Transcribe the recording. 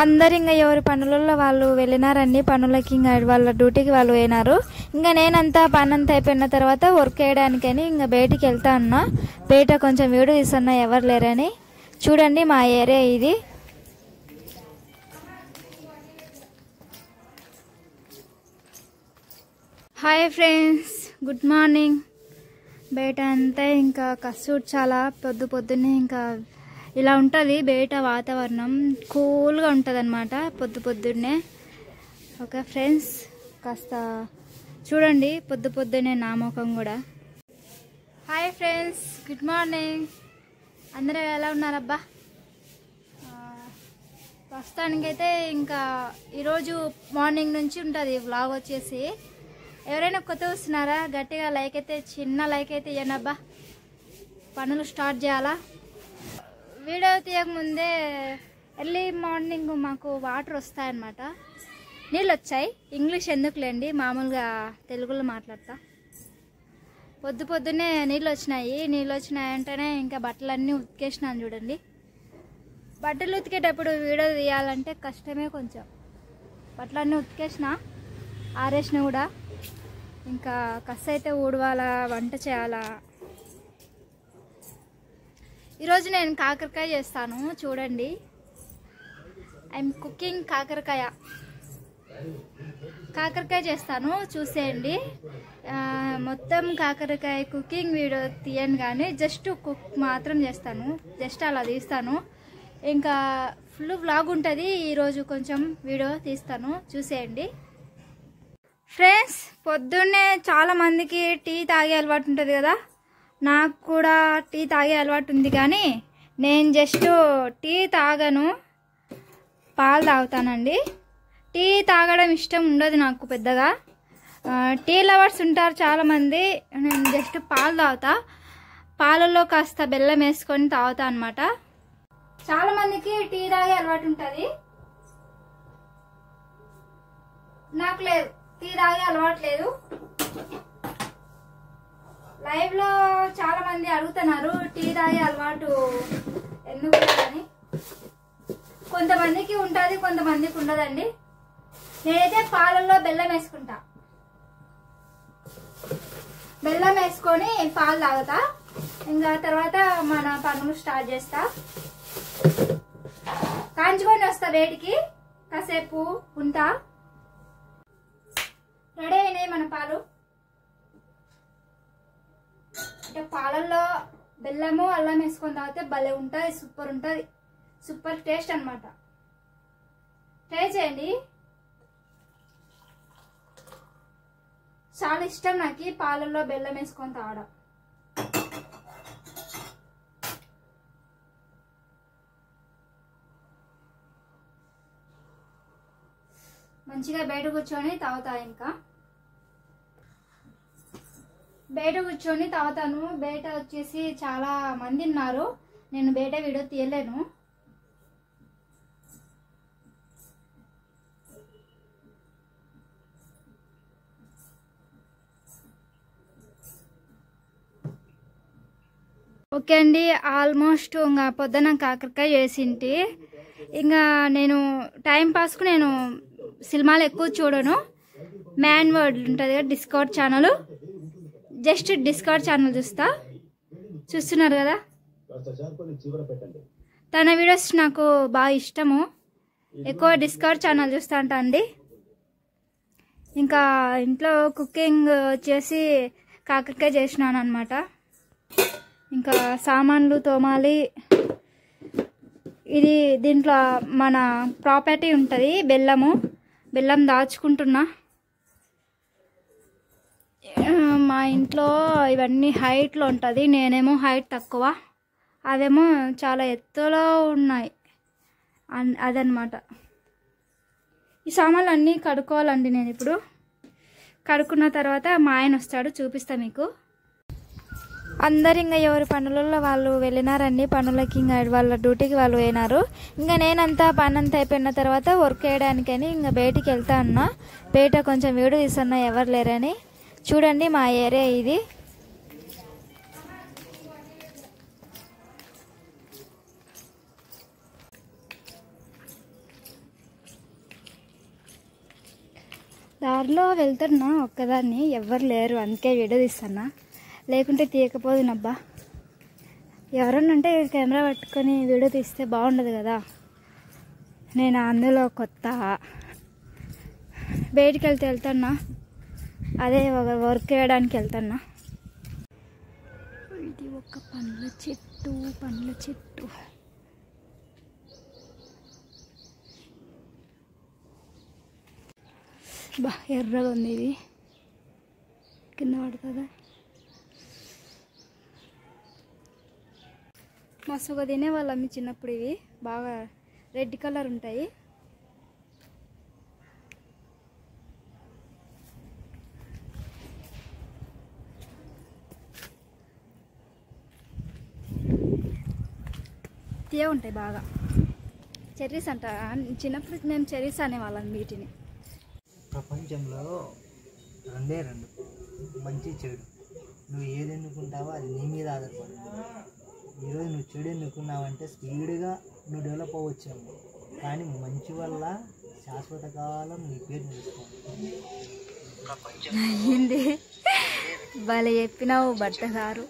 అందరు ఇంకా ఎవరి పనులలో వాళ్ళు వెళ్ళినారండి. పనులకి ఇంకా వాళ్ళ డ్యూటీకి వాళ్ళు పోయినారు. ఇంకా నేనంతా పని అంతా అయిపోయిన తర్వాత వర్క్ చేయడానికని ఇంకా బయటికి వెళ్తా ఉన్నా. బయట కొంచెం వీడియో తీస్తున్నా ఎవరు లేరని. చూడండి మా ఏరియా ఇది. Hi friends, good morning. బయట అంతా ఇంకా కసూట్ చాలా పొద్దున్నే ఇంకా ఇలా ఉంటుంది. బయట వాతావరణం కూల్గా ఉంటుంది అన్నమాట పొద్దున్నే. ఓకే ఫ్రెండ్స్, కాస్త చూడండి పొద్దున్నే నా ముఖం కూడా. Hi friends, good morning. అందరూ ఎలా ఉన్నారబ్బా? ప్రస్తుతానికైతే ఇంకా ఈరోజు మార్నింగ్ నుంచి ఉంటుంది వ్లాగ్ వచ్చేసి. ఎవరైనా కొత్త వస్తున్నారా? గట్టిగా లైక్ అయితే, చిన్న లైక్ అయితే ఇవ్వండి అబ్బా. పనులు స్టార్ట్ చేయాలా. వీడియో తీయకముందే ఎర్లీ మార్నింగ్ మాకు వాటర్ వస్తాయన్నమాట. నీళ్ళు వచ్చాయి. ఇంగ్లీష్ ఎందుకులేండి, మామూలుగా తెలుగులో మాట్లాడతా. పొద్దున్నే నీళ్ళు వచ్చినాయంటేనే ఇంకా బట్టలన్నీ ఉతికేసినాను చూడండి. బట్టలు ఉతికేటప్పుడు వీడియో తీయాలంటే కష్టమే కొంచెం. బట్టలన్నీ ఉతికేసిన, ఆరేసిన కూడా. ఇంకా కస్స అయితే ఊడవాలా, వంట చేయాలా. ఈరోజు నేను కాకరకాయ చేస్తాను చూడండి. ఐఎమ్ కుకింగ్ కాకరకాయ చేస్తాను, చూసేయండి. మొత్తం కాకరకాయ కుకింగ్ వీడియో తీయను కానీ జస్ట్ కుక్ మాత్రం చేస్తాను. జస్ట్ అలా తీస్తాను. ఇంకా ఫుల్ వ్లాగ్ ఉంటుంది. ఈరోజు కొంచెం వీడియో తీస్తాను, చూసేయండి. ఫ్రెండ్స్, పొద్దున్నే చాలా మందికి టీ తాగే అలవాటు ఉంటుంది కదా. నాకు కూడా టీ తాగే అలవాటు ఉంది కానీ నేను జస్ట్ టీ తాగను, పాలు తాగుతానండి. టీ తాగడం ఇష్టం ఉండదు నాకు పెద్దగా. టీ లవర్స్ ఉంటారు చాలామంది. నేను జస్ట్ పాలు తాగుతా. పాలల్లో కాస్త బెల్లం వేసుకొని తాగుతా అన్నమాట. చాలామందికి టీ తాగే అలవాటు ఉంటుంది, నాకు లేదు. టీ తాగే అలవాటు లేదు. లైవ్ లో చాలా మంది అడుగుతున్నారు టీ తాగే అలవాటు ఎందుకు అని. కొంతమందికి ఉంటుంది, కొంతమందికి ఉండదండి. నేనైతే పాలల్లో బెల్లం వేసుకుంటా. బెల్లం వేసుకొని పాలు తాగుతా. ఇంకా తర్వాత మన పనులు స్టార్ట్ చేస్తా. కాంచుకొని వస్తా వేడికి, కాసేపు ఉంటా. రెడీ అయినాయి మన పాలు. అంటే పాలల్లో బెల్లము అల్లం వేసుకొని తాగితే భలే ఉంటుంది, సూపర్ ఉంటుంది. సూపర్ టేస్ట్ అన్నమాట. ట్రై చేయండి. చాలా ఇష్టం నాకు పాలల్లో బెల్లం వేసుకొని తాగడం. మంచిగా బయట కూర్చొని తాగుతా. ఇంకా బయట కూర్చొని తాగుతాను. బయట వచ్చేసి చాలా మంది ఉన్నారు. నేను బయట వీడియో తీయలేను. ఓకే అండి, ఆల్మోస్ట్ ఇంకా పొద్దున కాకరకాయ చేసింటి. ఇంకా నేను టైం పాస్కు నేను సినిమాలు ఎక్కువ చూడను. మ్యాన్ వర్డ్ ఉంటుంది కదా, discover channel. Just discover channel చూస్తున్నారు కదా. తన వీడియోస్ నాకు బాగా ఇష్టము. ఎక్కువ డిస్కవర్ ఛానల్ చూస్తా అంట అండి. ఇంకా ఇంట్లో కుకింగ్ వచ్చేసి కాకరకాయ చేసినాను అనమాట. ఇంకా సామాన్లు తోమాలి. ఇది దీంట్లో మన ప్రాపర్టీ ఉంటుంది, బెల్లం దాచుకుంటున్నా. మా ఇంట్లో ఇవన్నీ హైట్లో ఉంటుంది. నేనేమో హైట్ తక్కువ, అదేమో చాలా ఎత్తులో ఉన్నాయి. అదనమాట. ఈ సామాన్లు అన్నీ కడుక్కోవాలండి. నేను ఇప్పుడు కడుక్కున్న తర్వాత మా ఆయన వస్తాడు, చూపిస్తా మీకు. అందరు ఇంకా ఎవరి పనులలో వాళ్ళు వెళ్ళినారండి. పనులకి ఇంకా వాళ్ళ డ్యూటీకి వాళ్ళు పోయినారు. ఇంకా నేనంతా పని అంతా అయిపోయిన తర్వాత వర్క్ చేయడానికని ఇంకా బయటికి వెళ్తా ఉన్నా. బయట కొంచెం వీడియో తీస్తున్నా ఎవరు లేరని. చూడండి మా ఏరియా ఇది. దారిలో వెళ్తున్నా ఒక్కదాన్ని, ఎవ్వరు లేరు, అందుకే వీడియో తీస్తున్నా. లేకుంటే తీయకపోదునబ్బా. ఎవరన్నా ఉంటే కెమెరా పట్టుకొని వీడియో తీస్తే బాగుండదు కదా. నేను అందులో కొత్త, బయటికి వెళ్తున్నా, అదే ఒక వర్క్ చేయడానికి వెళ్తున్నా. ఇది ఒక పండ్ల చెట్టు. బా ఎర్రగా ఉంది, ఇది కింద పడుతుందా. మస్తుగా తినేవాళ్ళం మీ చిన్నప్పుడు. ఇవి బాగా రెడ్ కలర్ ఉంటాయి. తీయ ఉంటాయి బాగా. చెర్రీస్ అంట. చిన్నప్పుడు మేము చెర్రీస్ అనేవాళ్ళం వీటిని. ప్రపంచంలో రెండే రెండు, మంచి చెడు. నువ్వు ఏది ఎన్నుకుంటావో అది నీ మీద ఆధారపడి. ఈరోజు నువ్వు చెడు ఎన్నుకున్నావంటే స్పీడ్గా నువ్వు డెవలప్ అవ్వచ్చేమో, కానీ మంచి వల్ల శాశ్వత కాలం నీ పేరు నిలుస్తుంది. అయ్యింది భలే చెప్పినావు బట్టగారు.